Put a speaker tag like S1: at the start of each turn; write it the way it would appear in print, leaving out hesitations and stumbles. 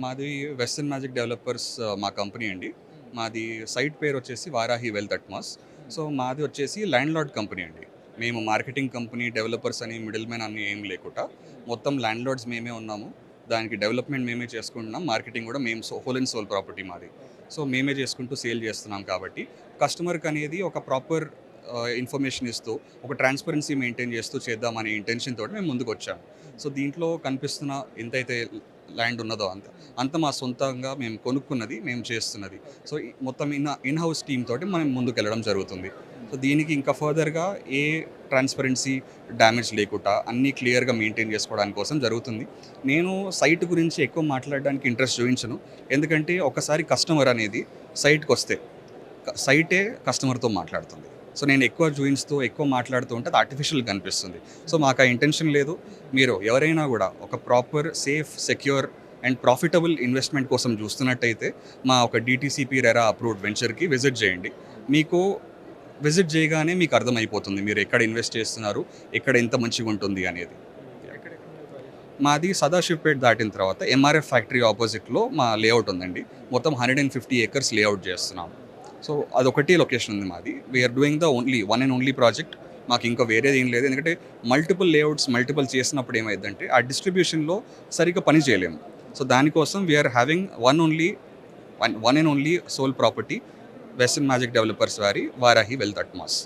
S1: మాది western Magic developers మా company అండి. మాది సైట్ పేరు వచ్చేసి వారాహి వెల్త్ అట్మాస్. సో మాది వచ్చేసి ల్యాండ్‌లార్డ్ కంపెనీ అండి. మేము మార్కెటింగ్ కంపెనీ, డెవలపర్స్ అని, మిడిల్ మ్యాన్ అని ఏం లేకుండా మొత్తం ల్యాండ్‌లార్డ్స్ మేమే ఉన్నాము. దానికి డెవలప్‌మెంట్ మేమే చేసుకుంటున్నాం. మార్కెటింగ్ కూడా మేము హోల్ అండ్ సోల్ ప్రాపర్టీ మాది. సో మేమే చేసుకుంటూ సేల్ చేస్తున్నాం కాబట్టి కస్టమర్‌కి అనేది ఒక ప్రాపర్ ఇన్ఫర్మేషన్ ఇస్తూ, ఒక ట్రాన్స్‌పరెన్సీ మెయింటైన్ చేస్తూ చేద్దామనే ఇంటెన్షన్ తోటి మేము ముందుకొచ్చాము. సో దీంట్లో కనిపిస్తున్న ఎంతైతే ల్యాండ్ ఉన్నదో అంత మా సొంతంగా మేము కొనుక్కున్నది, మేము చేస్తున్నది. సో మొత్తం ఇన్ హౌస్ టీమ్ తోటి మనం ముందుకెళ్ళడం జరుగుతుంది. సో దీనికి ఇంకా ఫర్దర్‌గా ఏ ట్రాన్స్‌పరెన్సీ డ్యామేజ్ లేకుండా అన్నీ క్లియర్‌గా మెయింటైన్ చేసుకోవడానికి కోసం జరుగుతుంది. నేను సైట్ గురించి ఎక్కువ మాట్లాడడానికి ఇంట్రెస్ట్ చూపించను. ఎందుకంటే ఒకసారి కస్టమర్ అనేది సైట్‌కొస్తే సైటే కస్టమర్‌తో మాట్లాడుతుంది. సో నేను ఎక్కువ చూపిస్తూ, ఎక్కువ మాట్లాడుతూ ఉంటే అది ఆర్టిఫిషియల్‌గా కనిపిస్తుంది. సో మాకు ఆ ఇంటెన్షన్ లేదు. మీరు ఎవరైనా కూడా ఒక proper, safe, secure and profitable investment కోసం చూస్తున్నట్టయితే మా ఒక డీటీసీపీ రెరా అప్రూవ్డ్ వెంచర్‌కి విజిట్ చేయండి. మీకు విజిట్ చేయగానే మీకు అర్థమైపోతుంది మీరు ఎక్కడ ఇన్వెస్ట్ చేస్తున్నారు, ఎక్కడ ఎంత మంచిగా ఉంటుంది అనేది. మాది సదాశివపేట్ దాటిన తర్వాత ఎంఆర్ఎఫ్ ఫ్యాక్టరీ ఆపోజిట్లో మా లేఅవుట్ ఉందండి. మొత్తం 150 ఏకర్స్ లేఅవుట్ చేస్తున్నాం. సో అదొకటి లొకేషన్ ఉంది మాది. We are doing the only one and only project. మాకు ఇంకా వేరేది ఏం లేదు. ఎందుకంటే మల్టిపుల్ లేఅవుట్స్ మల్టిపుల్ చేసినప్పుడు ఏమైందంటే ఆ డిస్ట్రిబ్యూషన్లో సరిగ్గా పని చేయలేము. సో దానికోసం we are having one and only sole property Western Magic Developers వారి వారాహి వెల్త్ అట్మాస్.